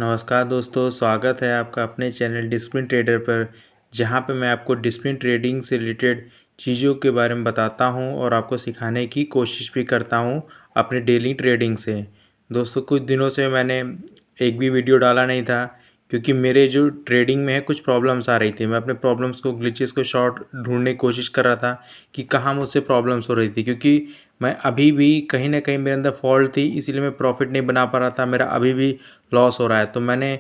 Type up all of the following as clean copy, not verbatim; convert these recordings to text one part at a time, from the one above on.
नमस्कार दोस्तों, स्वागत है आपका अपने चैनल डिसिप्लिन ट्रेडर पर, जहां पे मैं आपको डिसिप्लिन ट्रेडिंग से रिलेटेड चीज़ों के बारे में बताता हूं और आपको सिखाने की कोशिश भी करता हूं अपने डेली ट्रेडिंग से। दोस्तों, कुछ दिनों से मैंने एक भी वीडियो डाला नहीं था क्योंकि मेरे जो ट्रेडिंग में है कुछ प्रॉब्लम्स आ रही थी। मैं अपने प्रॉब्लम्स को, ग्लिचेस को शॉर्ट ढूंढने की कोशिश कर रहा था कि कहाँ मुझसे प्रॉब्लम्स हो रही थी, क्योंकि मैं अभी भी कहीं ना कहीं मेरे अंदर फॉल्ट थी, इसीलिए मैं प्रॉफिट नहीं बना पा रहा था। मेरा अभी भी लॉस हो रहा है। तो मैंने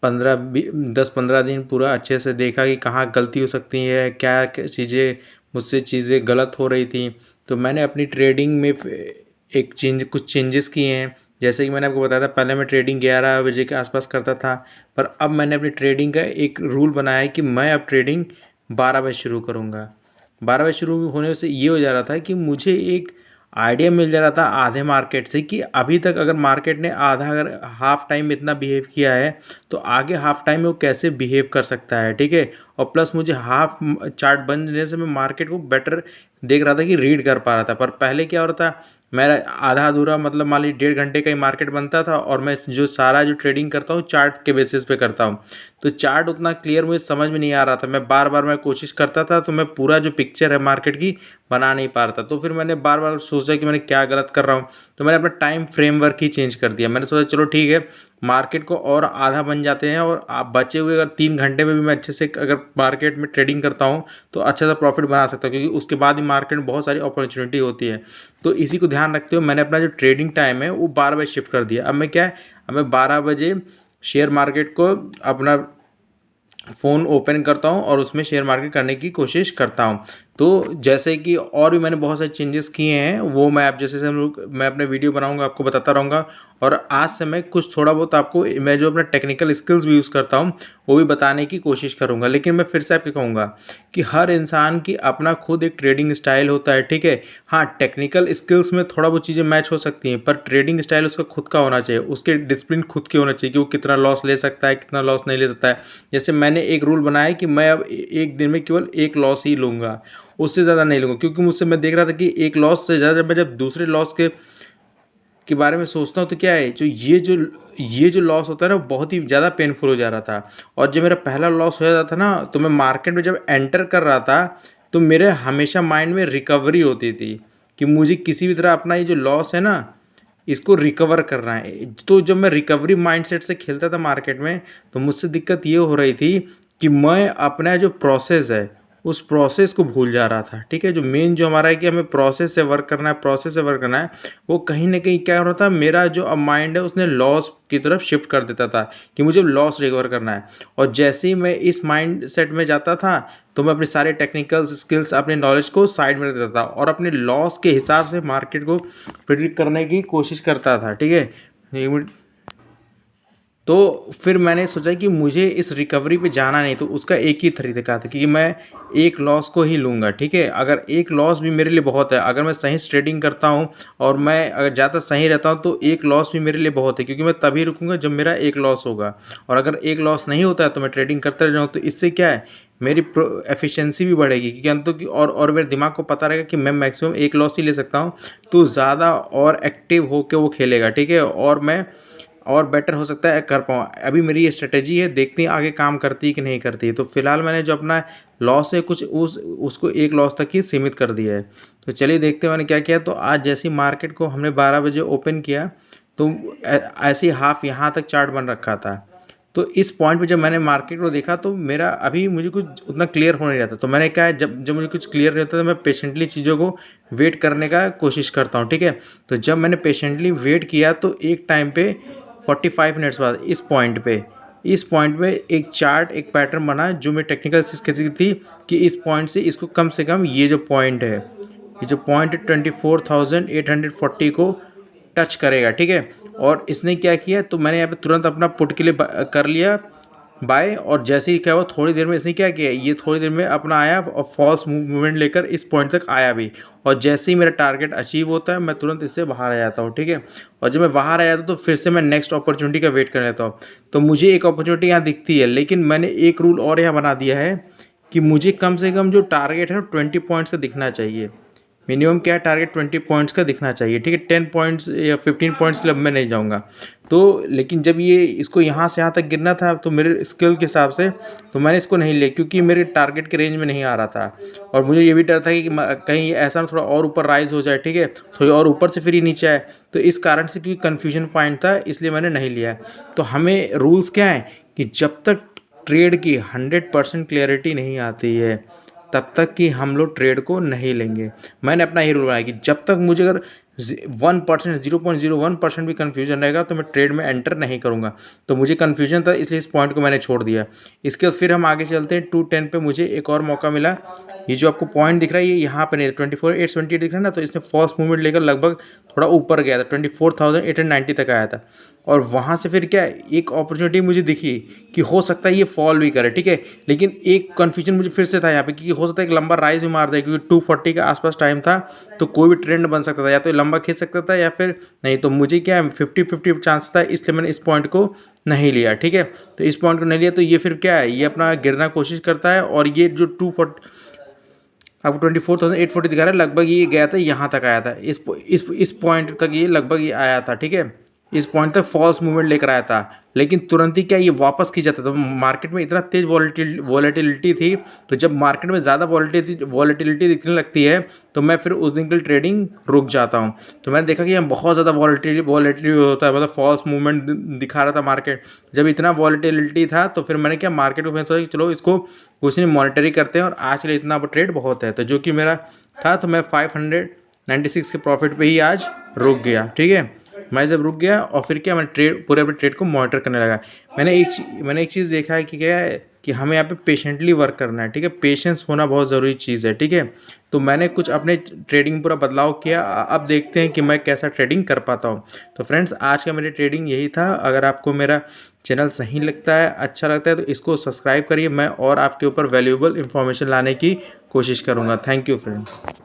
10-15 दिन पूरा अच्छे से देखा कि कहाँ गलती हो सकती है, क्या क्या चीज़ें मुझसे चीज़ें गलत हो रही थी। तो मैंने अपनी ट्रेडिंग में कुछ चेंजेस किए हैं। जैसे कि मैंने आपको बताया था, पहले मैं ट्रेडिंग 11 बजे के आसपास करता था, पर अब मैंने अपनी ट्रेडिंग का एक रूल बनाया है कि मैं अब ट्रेडिंग 12 बजे शुरू करूँगा। 12 बजे शुरू होने से ये हो जा रहा था कि मुझे एक आइडिया मिल जा रहा था आधे मार्केट से कि अभी तक अगर मार्केट ने आधा, अगर हाफ टाइम में इतना बिहेव किया है तो आगे हाफ टाइम में वो कैसे बिहेव कर सकता है। ठीक है। और प्लस मुझे हाफ चार्ट बनने से मैं मार्केट को बेटर देख रहा था कि रीड कर पा रहा था। पर पहले क्या हो रहा था, मेरा आधा अधूरा, मतलब मान लीजिए 1.5 घंटे का ही मार्केट बनता था और मैं जो सारा जो ट्रेडिंग करता हूँ चार्ट के बेसिस पे करता हूँ। तो चार्ट उतना क्लियर मुझे समझ में नहीं आ रहा था। मैं बार बार कोशिश करता था तो मैं पूरा जो पिक्चर है मार्केट की बना नहीं पा रहा था। तो फिर मैंने बार बार सोचा कि मैंने क्या गलत कर रहा हूँ। तो मैंने अपना टाइम फ्रेमवर्क ही चेंज कर दिया। मैंने सोचा चलो ठीक है, मार्केट को और आधा बन जाते हैं और आप बचे हुए अगर 3 घंटे में भी मैं अच्छे से अगर मार्केट में ट्रेडिंग करता हूँ तो अच्छा सा प्रॉफिट बना सकता हूँ, क्योंकि उसके बाद ही मार्केट में बहुत सारी अपॉर्चुनिटी होती है। तो इसी को ध्यान रखते हुए मैंने अपना जो ट्रेडिंग टाइम है वो 12 बजे शिफ्ट कर दिया। अब मैं क्या है, अब मैं 12 बजे शेयर मार्केट को अपना फ़ोन ओपन करता हूँ और उसमें शेयर मार्केट करने की कोशिश करता हूँ। तो जैसे कि और भी मैंने बहुत सारे चेंजेस किए हैं, वो मैं आप जैसे हम लोग मैं अपने वीडियो बनाऊँगा आपको बताता रहूँगा। और आज से मैं कुछ थोड़ा बहुत आपको, मैं जो अपना टेक्निकल स्किल्स भी यूज़ करता हूँ वो भी बताने की कोशिश करूँगा। लेकिन मैं फिर से आपको कहूँगा कि हर इंसान की अपना खुद एक ट्रेडिंग स्टाइल होता है। ठीक है। हाँ, टेक्निकल स्किल्स में थोड़ा बहुत चीज़ें मैच हो सकती हैं, पर ट्रेडिंग स्टाइल उसका खुद का होना चाहिए। उसके डिसिप्लिन खुद के होना चाहिए कि वो कितना लॉस ले सकता है, कितना लॉस नहीं ले सकता है। जैसे मैंने एक रूल बनाया है कि मैं अब एक दिन में केवल एक लॉस ही लूँगा, उससे ज़्यादा नहीं लूँगा। क्योंकि मुझसे मैं देख रहा था कि एक लॉस से ज़्यादा मैं जब दूसरे लॉस के बारे में सोचता हूँ तो क्या है, जो लॉस होता है ना, बहुत ही ज़्यादा पेनफुल हो जा रहा था। और जब मेरा पहला लॉस हो जाता था ना, तो मैं मार्केट में जब एंटर कर रहा था तो मेरे हमेशा माइंड में रिकवरी होती थी कि मुझे किसी भी तरह अपना ये जो लॉस है ना, इसको रिकवर करना है। तो जब मैं रिकवरी माइंडसेट से खेलता था मार्केट में, तो मुझसे दिक्कत ये हो रही थी कि मैं अपना जो प्रोसेस है उस प्रोसेस को भूल जा रहा था। ठीक है। जो मेन जो हमारा है कि हमें प्रोसेस से वर्क करना है, प्रोसेस से वर्क करना है, वो कहीं ना कहीं क्या हो रहा था, मेरा जो अब माइंड है उसने लॉस की तरफ शिफ्ट कर देता था कि मुझे लॉस रिकवर करना है। और जैसे ही मैं इस माइंड सेट में जाता था तो मैं अपने सारे टेक्निकल स्किल्स, अपने नॉलेज को साइड में रख देता था और अपने लॉस के हिसाब से मार्केट को प्रिडिक्ट करने की कोशिश करता था। ठीक है। एक मिनट। तो फिर मैंने सोचा कि मुझे इस रिकवरी पे जाना नहीं, तो उसका एक ही तरीका था कि मैं एक लॉस को ही लूँगा। ठीक है। अगर एक लॉस भी मेरे लिए बहुत है, अगर मैं सही से ट्रेडिंग करता हूँ और मैं अगर ज़्यादा सही रहता हूँ तो एक लॉस भी मेरे लिए बहुत है, क्योंकि मैं तभी रुकूँगा जब मेरा एक लॉस होगा। और अगर एक लॉस नहीं होता है तो मैं ट्रेडिंग करते रह जाऊँ, तो इससे क्या है, मेरी एफिशिएंसी भी बढ़ेगी, क्योंकि अंतों की और मेरे दिमाग को पता रहेगा कि मैं मैक्सिमम एक लॉस ही ले सकता हूँ। तो ज़्यादा और एक्टिव होकर वो खेलेगा। ठीक है। और मैं और बेटर हो सकता है कर पाऊँ। अभी मेरी ये स्ट्रेटेजी है, देखते हैं आगे काम करती है कि नहीं करती है। तो फिलहाल मैंने जो अपना लॉस है कुछ उसको एक लॉस तक ही सीमित कर दिया है। तो चलिए देखते हैं मैंने क्या किया। तो आज जैसे ही मार्केट को हमने 12 बजे ओपन किया तो ऐसे ही हाफ यहाँ तक चार्ट बन रखा था। तो इस पॉइंट पे जब मैंने मार्केट को देखा तो मेरा अभी मुझे कुछ उतना क्लियर हो नहीं रहा था। तो मैंने क्या है, जब जब मुझे कुछ क्लियर नहीं होता तो मैं पेशेंटली चीज़ों को वेट करने का कोशिश करता हूँ। ठीक है। तो जब मैंने पेशेंटली वेट किया तो एक टाइम पे 45 मिनट्स बाद इस पॉइंट पे एक चार्ट, एक पैटर्न बना जो मैं टेक्निकल कैसी थी कि इस पॉइंट से कम ये जो पॉइंट है, ये जो पॉइंट है 24,840 को टच करेगा। ठीक है। और इसने क्या किया, तो मैंने यहाँ पे तुरंत अपना पुट के लिए कर लिया बाय। और जैसे ही क्या हुआ, थोड़ी देर में इसने क्या किया, ये थोड़ी देर में अपना आया और फॉल्स मूवमेंट लेकर इस पॉइंट तक आया भी। और जैसे ही मेरा टारगेट अचीव होता है मैं तुरंत इससे बाहर आ जाता हूँ। ठीक है। और जब मैं बाहर आ जाता हूँ तो फिर से मैं नेक्स्ट अपॉर्चुनिटी का वेट कर लेता हूँ। तो मुझे एक अपॉर्चुनिटी यहाँ दिखती है, लेकिन मैंने एक रूल और यहाँ बना दिया है कि मुझे कम से कम जो टारगेट है 20 पॉइंट्स का दिखना चाहिए। मिनिमम क्या है, टारगेट 20 पॉइंट्स का दिखना चाहिए, ठीक है। 10 पॉइंट्स या 15 पॉइंट्स क्लब में नहीं जाऊँगा। तो लेकिन जब ये इसको यहाँ से यहाँ तक गिरना था तो मेरे स्किल के हिसाब से तो मैंने इसको नहीं लिया, क्योंकि मेरे टारगेट के रेंज में नहीं आ रहा था। और मुझे ये भी डर था कि कहीं ऐसा ना थोड़ा और ऊपर राइज़ हो जाए, ठीक है, थोड़ी और ऊपर से फिर ये नीचे आए। तो इस कारण से, क्योंकि कन्फ्यूजन पॉइंट था, इसलिए मैंने नहीं लिया। तो हमें रूल्स क्या है कि जब तक ट्रेड की 100% क्लियरिटी नहीं आती है तब तक कि हम लोग ट्रेड को नहीं लेंगे। मैंने अपना ये रूल बनाया कि जब तक मुझे अगर 1%, 0.01% भी कन्फ्यूजन रहेगा तो मैं ट्रेड में एंटर नहीं करूँगा। तो मुझे कन्फ्यूजन था, इसलिए इस पॉइंट को मैंने छोड़ दिया। इसके बाद फिर हम आगे चलते हैं। 210 पे मुझे एक और मौका मिला। ये जो आपको पॉइंट दिख रहा है, ये यहाँ पे नहीं, 24,878 दिख रहा है ना, तो इसने फॉल्स मूवमेंट लेकर लगभग थोड़ा ऊपर गया था, 24,890 तक आया था। और वहाँ से फिर क्या है, एक अपॉर्चुनिटी मुझे दिखी कि हो सकता है ये फॉल भी करे, ठीक है। लेकिन एक कन्फ्यूजन मुझे फिर से था यहाँ पे कि हो सकता है एक लंबा राइज भी मार दे, क्योंकि 240 के आसपास टाइम था, तो कोई भी ट्रेंड बन सकता था, या तो लंबा खींच सकता था या फिर नहीं। तो मुझे क्या है, 50-50 चांस था, इसलिए मैंने इस पॉइंट को नहीं लिया, ठीक है। तो इस पॉइंट को नहीं लिया, तो ये फिर क्या है, ये अपना गिरना कोशिश करता है। और ये जो 240 आपको 24,840 दिखा रहा है, लगभग ये गया था, यहाँ तक आया था, इस पॉइंट तक ये लगभग ये आया था, ठीक है। इस पॉइंट तक फॉल्स मूवमेंट लेकर आया था, लेकिन तुरंत ही क्या ये वापस खींच जाता था। तो मार्केट में इतना तेज वॉलेटिलिटी थी, तो जब मार्केट में ज़्यादा वॉलेटिलिटी दिखने लगती है तो मैं फिर उस दिन के लिए ट्रेडिंग रुक जाता हूँ। तो मैंने देखा कि यहाँ बहुत ज़्यादा वॉलेटिलिटी होता है, मतलब फॉल्स मूवमेंट दिखा रहा था मार्केट। जब इतना वॉलेटिलिटी था तो फिर मैंने क्या, मार्केट को सोचा कि चलो इसको कुछ नहीं, मॉनिटरी करते हैं, और आज के लिए इतना ट्रेड बहुत है। तो जो कि मेरा था, तो मैं 596 के प्रॉफिट पे ही आज रुक गया, ठीक है। मैं जब रुक गया और फिर क्या, मैंने पूरे अपने ट्रेड को मॉनिटर करने लगा। मैंने एक चीज़ देखा है कि क्या है कि हमें यहाँ पे पेशेंटली वर्क करना है, ठीक है। पेशेंस होना बहुत ज़रूरी चीज़ है, ठीक है। तो मैंने कुछ अपने ट्रेडिंग पूरा बदलाव किया। अब देखते हैं कि मैं कैसा ट्रेडिंग कर पाता हूँ। तो फ्रेंड्स, आज का मेरी ट्रेडिंग यही था। अगर आपको मेरा चैनल सही लगता है, अच्छा लगता है, तो इसको सब्सक्राइब करिए। मैं और आपके ऊपर वैल्यूएबल इन्फॉर्मेशन लाने की कोशिश करूँगा। Thank you friends.